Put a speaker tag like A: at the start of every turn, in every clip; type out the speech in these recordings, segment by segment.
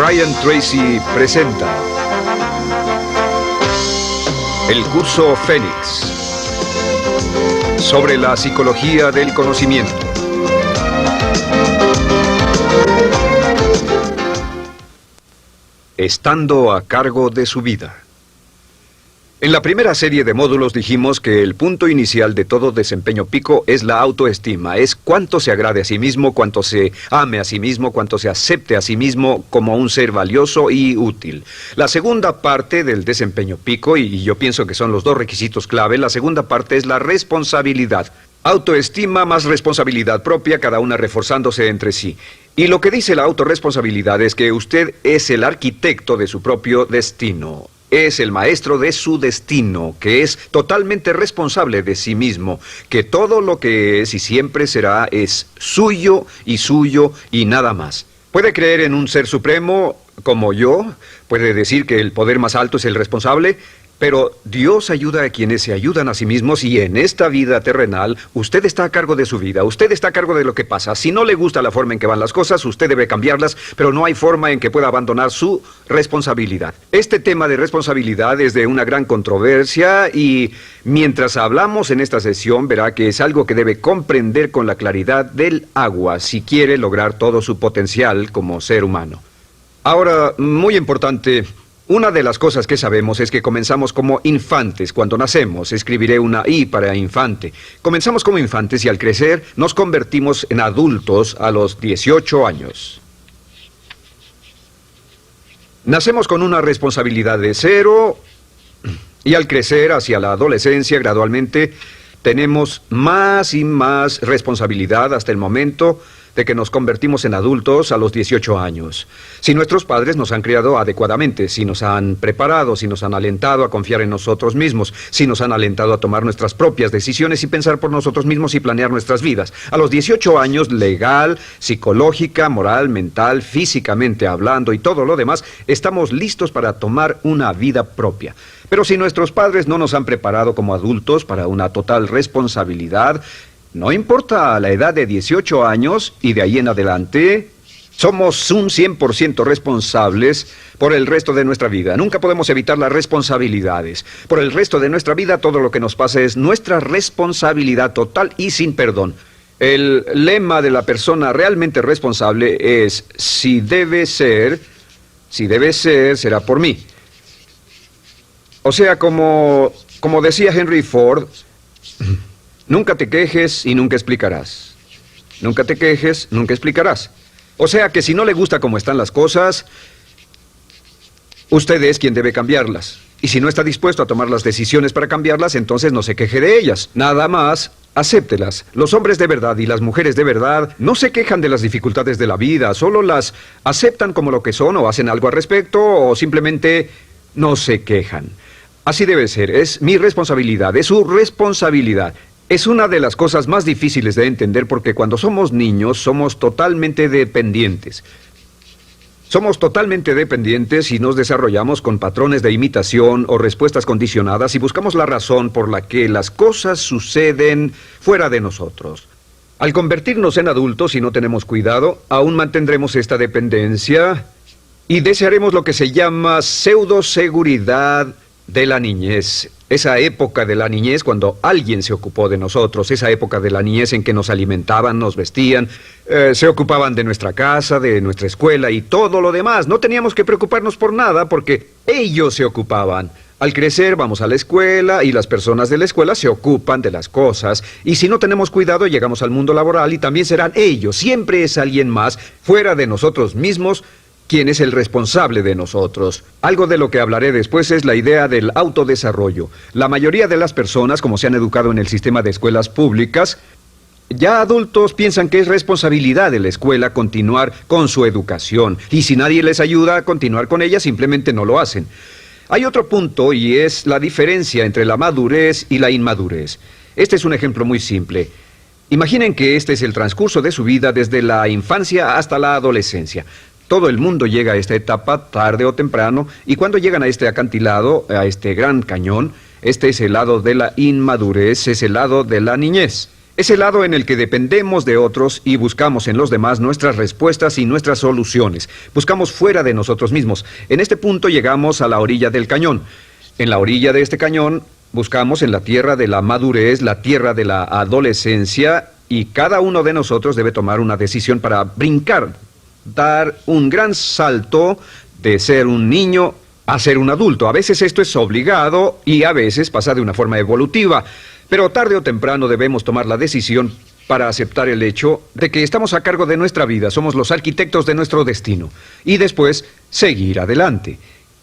A: Brian Tracy presenta el curso Fénix sobre la psicología del conocimiento. Estando a cargo de su vida. En la primera serie de módulos dijimos que el punto inicial de todo desempeño pico es la autoestima, es cuánto se agrade a sí mismo, cuánto se ame a sí mismo, cuánto se acepte a sí mismo como un ser valioso y útil. La segunda parte del desempeño pico, y yo pienso que son los dos requisitos clave, la segunda parte es la responsabilidad. Autoestima más responsabilidad propia, cada una reforzándose entre sí. Y lo que dice la autorresponsabilidad es que usted es el arquitecto de su propio destino. Es el maestro de su destino, que es totalmente responsable de sí mismo, que todo lo que es y siempre será es suyo y nada más. Puede creer en un ser supremo como yo, puede decir que el poder más alto es el responsable, pero Dios ayuda a quienes se ayudan a sí mismos y en esta vida terrenal usted está a cargo de su vida, usted está a cargo de lo que pasa. Si no le gusta la forma en que van las cosas, usted debe cambiarlas, pero no hay forma en que pueda abandonar su responsabilidad. Este tema de responsabilidad es de una gran controversia y mientras hablamos en esta sesión verá que es algo que debe comprender con la claridad del agua si quiere lograr todo su potencial como ser humano. Ahora, muy importante, una de las cosas que sabemos es que comenzamos como infantes cuando nacemos. Escribiré una I para infante. Comenzamos como infantes y al crecer nos convertimos en adultos a los 18 años. Nacemos con una responsabilidad de 0 y al crecer hacia la adolescencia gradualmente tenemos más y más responsabilidad hasta el momento de que nos convertimos en adultos a los 18 años. Si nuestros padres nos han criado adecuadamente, si nos han preparado, si nos han alentado a confiar en nosotros mismos, si nos han alentado a tomar nuestras propias decisiones y pensar por nosotros mismos y planear nuestras vidas. A los 18 años, legal, psicológica, moral, mental, físicamente hablando y todo lo demás, estamos listos para tomar una vida propia. Pero si nuestros padres no nos han preparado como adultos para una total responsabilidad, no importa la edad de 18 años y de ahí en adelante, somos un 100% responsables por el resto de nuestra vida. Nunca podemos evitar las responsabilidades. Por el resto de nuestra vida, todo lo que nos pasa es nuestra responsabilidad total y sin perdón. El lema de la persona realmente responsable es, si debe ser, será por mí. O sea, como decía Henry Ford, nunca te quejes y nunca explicarás. Nunca te quejes, nunca explicarás. O sea que si no le gusta cómo están las cosas, usted es quien debe cambiarlas. Y si no está dispuesto a tomar las decisiones para cambiarlas, entonces no se queje de ellas. Nada más, acéptelas. Los hombres de verdad y las mujeres de verdad no se quejan de las dificultades de la vida, solo las aceptan como lo que son o hacen algo al respecto o simplemente no se quejan. Así debe ser, es mi responsabilidad, es su responsabilidad. Es una de las cosas más difíciles de entender porque cuando somos niños somos totalmente dependientes. Somos totalmente dependientes y nos desarrollamos con patrones de imitación o respuestas condicionadas y buscamos la razón por la que las cosas suceden fuera de nosotros. Al convertirnos en adultos, si no tenemos cuidado, aún mantendremos esta dependencia y desearemos lo que se llama pseudoseguridad de la niñez. Esa época de la niñez cuando alguien se ocupó de nosotros, esa época de la niñez en que nos alimentaban, nos vestían, se ocupaban de nuestra casa, de nuestra escuela y todo lo demás. No teníamos que preocuparnos por nada porque ellos se ocupaban. Al crecer vamos a la escuela y las personas de la escuela se ocupan de las cosas y si no tenemos cuidado llegamos al mundo laboral y también serán ellos. Siempre es alguien más fuera de nosotros mismos ¿quién es el responsable de nosotros? Algo de lo que hablaré después es la idea del autodesarrollo. La mayoría de las personas, como se han educado en el sistema de escuelas públicas, ya adultos piensan que es responsabilidad de la escuela continuar con su educación. Y si nadie les ayuda a continuar con ella, simplemente no lo hacen. Hay otro punto y es la diferencia entre la madurez y la inmadurez. Este es un ejemplo muy simple. Imaginen que este es el transcurso de su vida desde la infancia hasta la adolescencia. Todo el mundo llega a esta etapa tarde o temprano y cuando llegan a este acantilado, a este gran cañón, este es el lado de la inmadurez, es el lado de la niñez. Es el lado en el que dependemos de otros y buscamos en los demás nuestras respuestas y nuestras soluciones. Buscamos fuera de nosotros mismos. En este punto llegamos a la orilla del cañón. En la orilla de este cañón buscamos en la tierra de la madurez, la tierra de la adolescencia, y cada uno de nosotros debe tomar una decisión para brincar, dar un gran salto de ser un niño a ser un adulto. A veces esto es obligado y a veces pasa de una forma evolutiva. Pero tarde o temprano debemos tomar la decisión para aceptar el hecho de que estamos a cargo de nuestra vida, somos los arquitectos de nuestro destino, y después seguir adelante.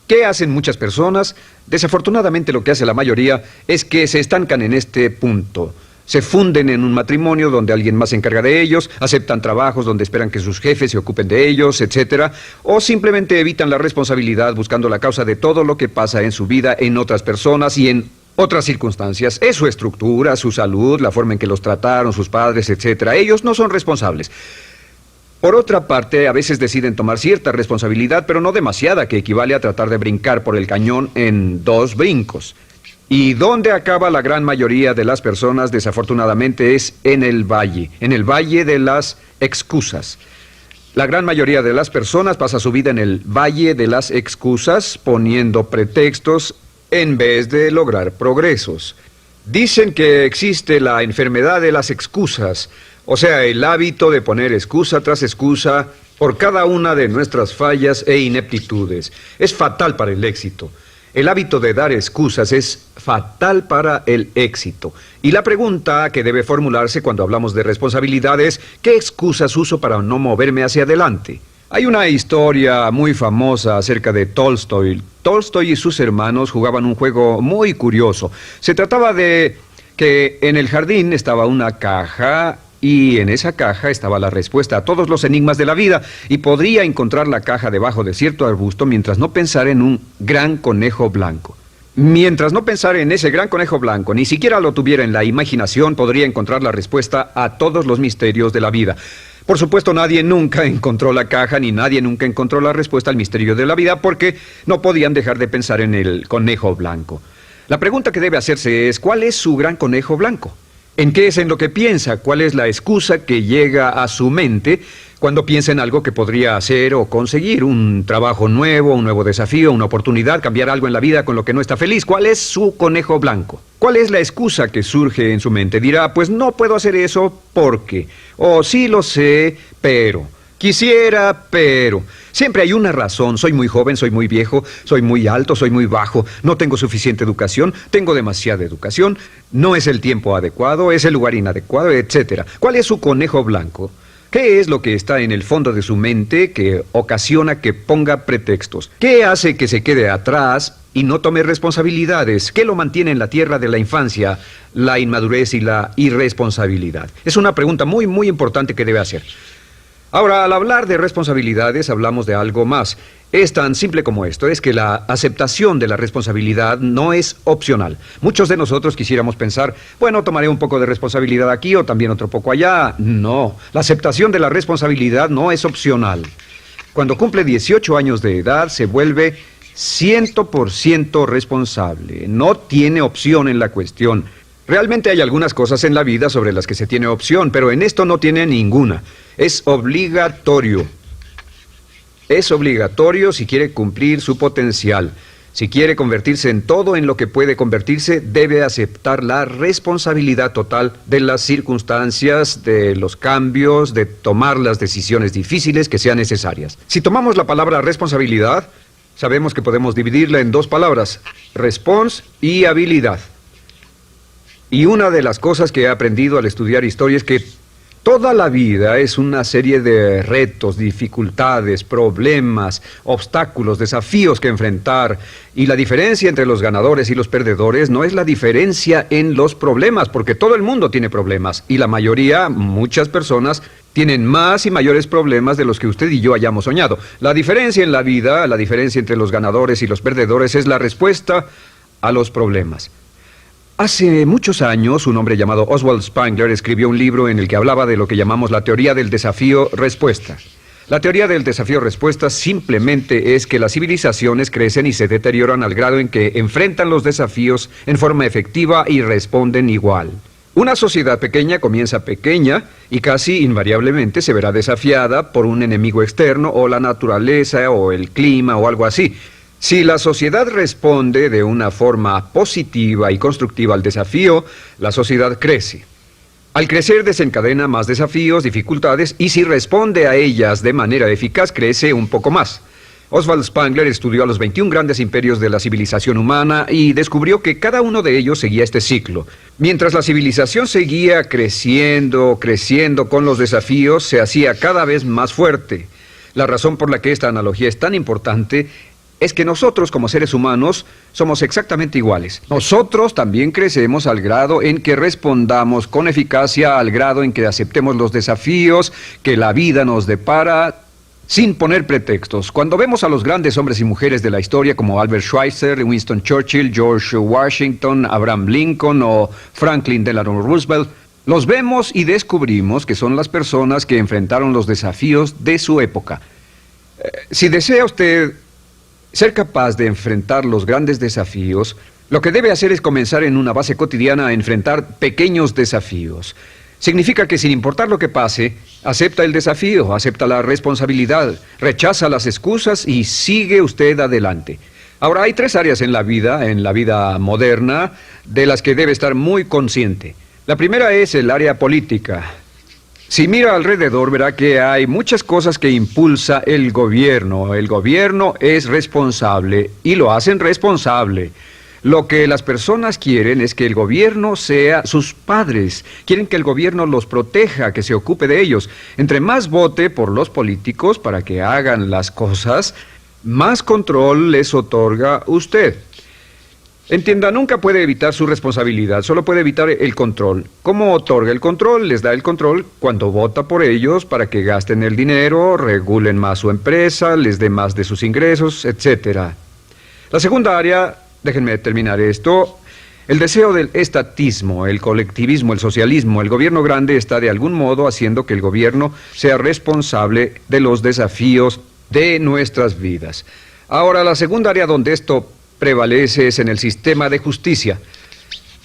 A: ¿Qué hacen muchas personas? Desafortunadamente lo que hace la mayoría es que se estancan en este punto. Se funden en un matrimonio donde alguien más se encarga de ellos, aceptan trabajos donde esperan que sus jefes se ocupen de ellos, etcétera, o simplemente evitan la responsabilidad buscando la causa de todo lo que pasa en su vida, en otras personas y en otras circunstancias. Es su estructura, su salud, la forma en que los trataron sus padres, etcétera. Ellos no son responsables. Por otra parte, a veces deciden tomar cierta responsabilidad, pero no demasiada, que equivale a tratar de brincar por el cañón en 2 brincos. ¿Y dónde acaba la gran mayoría de las personas? Desafortunadamente es en el valle de las excusas. La gran mayoría de las personas pasa su vida en el valle de las excusas, poniendo pretextos en vez de lograr progresos. Dicen que existe la enfermedad de las excusas, o sea, el hábito de poner excusa tras excusa por cada una de nuestras fallas e ineptitudes. Es fatal para el éxito. El hábito de dar excusas es fatal para el éxito. Y la pregunta que debe formularse cuando hablamos de responsabilidad es: ¿qué excusas uso para no moverme hacia adelante? Hay una historia muy famosa acerca de Tolstoy. Tolstoy y sus hermanos jugaban un juego muy curioso. Se trataba de que en el jardín estaba una caja y en esa caja estaba la respuesta a todos los enigmas de la vida, y podría encontrar la caja debajo de cierto arbusto mientras no pensara en un gran conejo blanco. Mientras no pensara en ese gran conejo blanco, ni siquiera lo tuviera en la imaginación, podría encontrar la respuesta a todos los misterios de la vida. Por supuesto, nadie nunca encontró la caja, ni nadie nunca encontró la respuesta al misterio de la vida, porque no podían dejar de pensar en el conejo blanco. La pregunta que debe hacerse es: ¿cuál es su gran conejo blanco? ¿En qué es en lo que piensa? ¿Cuál es la excusa que llega a su mente cuando piensa en algo que podría hacer o conseguir? Un trabajo nuevo, un nuevo desafío, una oportunidad, cambiar algo en la vida con lo que no está feliz. ¿Cuál es su conejo blanco? ¿Cuál es la excusa que surge en su mente? Dirá: pues no puedo hacer eso porque, o sí lo sé, pero, quisiera, pero. Siempre hay una razón. Soy muy joven, soy muy viejo, soy muy alto, soy muy bajo, no tengo suficiente educación, tengo demasiada educación, no es el tiempo adecuado, es el lugar inadecuado, etcétera. ¿Cuál es su conejo blanco? ¿Qué es lo que está en el fondo de su mente que ocasiona que ponga pretextos? ¿Qué hace que se quede atrás y no tome responsabilidades? ¿Qué lo mantiene en la tierra de la infancia, la inmadurez y la irresponsabilidad? Es una pregunta muy, muy importante que debe hacer. Ahora, al hablar de responsabilidades, hablamos de algo más. Es tan simple como esto: es que la aceptación de la responsabilidad no es opcional. Muchos de nosotros quisiéramos pensar: bueno, tomaré un poco de responsabilidad aquí o también otro poco allá. No, la aceptación de la responsabilidad no es opcional. Cuando cumple 18 años de edad, se vuelve 100% responsable. No tiene opción en la cuestión. Realmente hay algunas cosas en la vida sobre las que se tiene opción, pero en esto no tiene ninguna. Es obligatorio. Es obligatorio si quiere cumplir su potencial. Si quiere convertirse en todo en lo que puede convertirse, debe aceptar la responsabilidad total de las circunstancias, de los cambios, de tomar las decisiones difíciles que sean necesarias. Si tomamos la palabra responsabilidad, sabemos que podemos dividirla en 2 palabras: respons y habilidad. Y una de las cosas que he aprendido al estudiar historia es que toda la vida es una serie de retos, dificultades, problemas, obstáculos, desafíos que enfrentar. Y la diferencia entre los ganadores y los perdedores no es la diferencia en los problemas, porque todo el mundo tiene problemas. Y la mayoría, muchas personas, tienen más y mayores problemas de los que usted y yo hayamos soñado. La diferencia en la vida, la diferencia entre los ganadores y los perdedores, es la respuesta a los problemas. Hace muchos años, un hombre llamado Oswald Spengler escribió un libro en el que hablaba de lo que llamamos la teoría del desafío-respuesta. La teoría del desafío-respuesta simplemente es que las civilizaciones crecen y se deterioran al grado en que enfrentan los desafíos en forma efectiva y responden igual. Una sociedad pequeña comienza pequeña y casi invariablemente se verá desafiada por un enemigo externo o la naturaleza o el clima o algo así. Si la sociedad responde de una forma positiva y constructiva al desafío, la sociedad crece. Al crecer desencadena más desafíos, dificultades, y si responde a ellas de manera eficaz, crece un poco más. Oswald Spengler estudió a los 21 grandes imperios de la civilización humana y descubrió que cada uno de ellos seguía este ciclo. Mientras la civilización seguía creciendo con los desafíos, se hacía cada vez más fuerte. La razón por la que esta analogía es tan importante es que nosotros, como seres humanos, somos exactamente iguales. Nosotros también crecemos al grado en que respondamos con eficacia, al grado en que aceptemos los desafíos que la vida nos depara, sin poner pretextos. Cuando vemos a los grandes hombres y mujeres de la historia como Albert Schweitzer, Winston Churchill, George Washington, Abraham Lincoln o Franklin Delano Roosevelt, los vemos y descubrimos que son las personas que enfrentaron los desafíos de su época. Si desea usted ser capaz de enfrentar los grandes desafíos, lo que debe hacer es comenzar en una base cotidiana a enfrentar pequeños desafíos. Significa que sin importar lo que pase, acepta el desafío, acepta la responsabilidad, rechaza las excusas y sigue usted adelante. Ahora, hay 3 áreas en la vida moderna, de las que debe estar muy consciente. La primera es el área política. Si mira alrededor, verá que hay muchas cosas que impulsa el gobierno. El gobierno es responsable y lo hacen responsable. Lo que las personas quieren es que el gobierno sea sus padres. Quieren que el gobierno los proteja, que se ocupe de ellos. Entre más vote por los políticos para que hagan las cosas, más control les otorga usted. Entienda, nunca puede evitar su responsabilidad, solo puede evitar el control. ¿Cómo otorga el control? Les da el control cuando vota por ellos para que gasten el dinero, regulen más su empresa, les dé más de sus ingresos, etc. La segunda área, déjenme terminar esto, el deseo del estatismo, el colectivismo, el socialismo. El gobierno grande está de algún modo haciendo que el gobierno sea responsable de los desafíos de nuestras vidas. Ahora, la segunda área donde esto prevalece es en el sistema de justicia.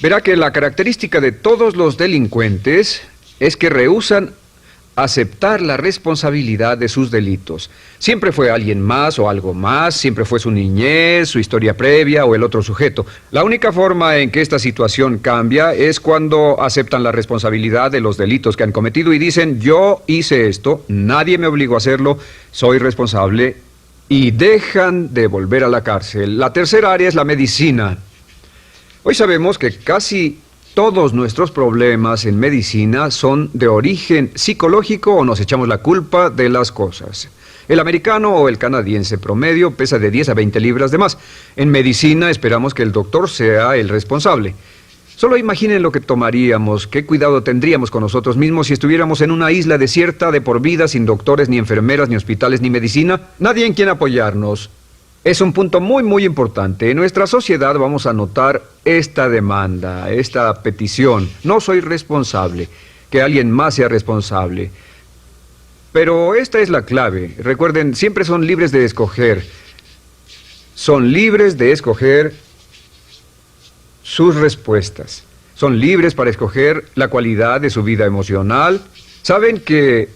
A: Verá que la característica de todos los delincuentes es que rehúsan aceptar la responsabilidad de sus delitos. Siempre fue alguien más o algo más, siempre fue su niñez, su historia previa o el otro sujeto. La única forma en que esta situación cambia es cuando aceptan la responsabilidad de los delitos que han cometido y dicen: yo hice esto, nadie me obligó a hacerlo, soy responsable, y dejan de volver a la cárcel. La tercera área es la medicina. Hoy sabemos que casi todos nuestros problemas en medicina son de origen psicológico o nos echamos la culpa de las cosas. El americano o el canadiense promedio pesa de 10 a 20 libras de más. En medicina esperamos que el doctor sea el responsable. Solo imaginen lo que tomaríamos, qué cuidado tendríamos con nosotros mismos si estuviéramos en una isla desierta de por vida, sin doctores, ni enfermeras, ni hospitales, ni medicina. Nadie en quien apoyarnos. Es un punto muy, muy importante. En nuestra sociedad vamos a notar esta demanda, esta petición. No soy responsable, que alguien más sea responsable. Pero esta es la clave. Recuerden, siempre son libres de escoger. Son libres de escoger sus respuestas. Son libres para escoger la cualidad de su vida emocional. Saben que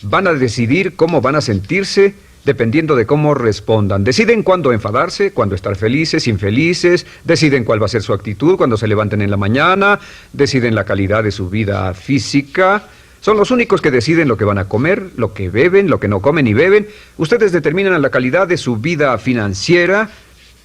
A: van a decidir cómo van a sentirse dependiendo de cómo respondan. Deciden cuándo enfadarse, cuándo estar felices, infelices. Deciden cuál va a ser su actitud cuando se levanten en la mañana. Deciden la calidad de su vida física. Son los únicos que deciden lo que van a comer, lo que beben, lo que no comen ni beben. Ustedes determinan la calidad de su vida financiera.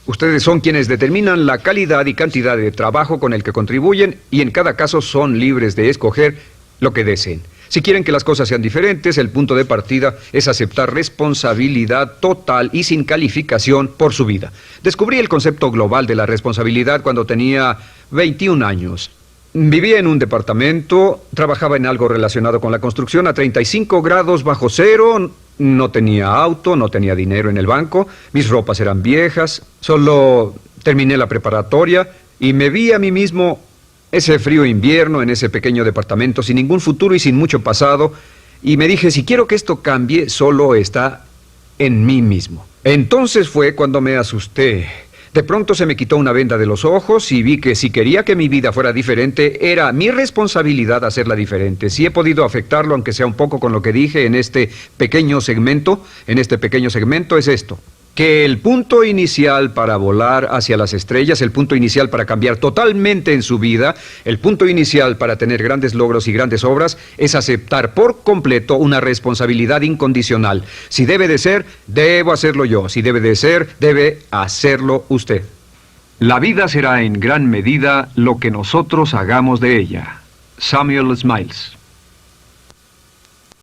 A: Ustedes son quienes determinan la calidad y cantidad de trabajo con el que contribuyen y en cada caso son libres de escoger lo que deseen. Si quieren que las cosas sean diferentes, el punto de partida es aceptar responsabilidad total y sin calificación por su vida. Descubrí el concepto global de la responsabilidad cuando tenía 21 años. Vivía en un departamento, trabajaba en algo relacionado con la construcción a 35 grados bajo cero. No tenía auto, no tenía dinero en el banco, mis ropas eran viejas, solo terminé la preparatoria y me vi a mí mismo ese frío invierno en ese pequeño departamento sin ningún futuro y sin mucho pasado, y me dije, si quiero que esto cambie, solo está en mí mismo. Entonces fue cuando me asusté. De pronto se me quitó una venda de los ojos y vi que si quería que mi vida fuera diferente, era mi responsabilidad hacerla diferente. Si he podido afectarlo, aunque sea un poco con lo que dije en este pequeño segmento, es esto. Que el punto inicial para volar hacia las estrellas, el punto inicial para cambiar totalmente en su vida, el punto inicial para tener grandes logros y grandes obras, es aceptar por completo una responsabilidad incondicional. Si debe de ser, debo hacerlo yo. Si debe de ser, debe hacerlo usted. La vida será en gran medida lo que nosotros hagamos de ella. Samuel Smiles.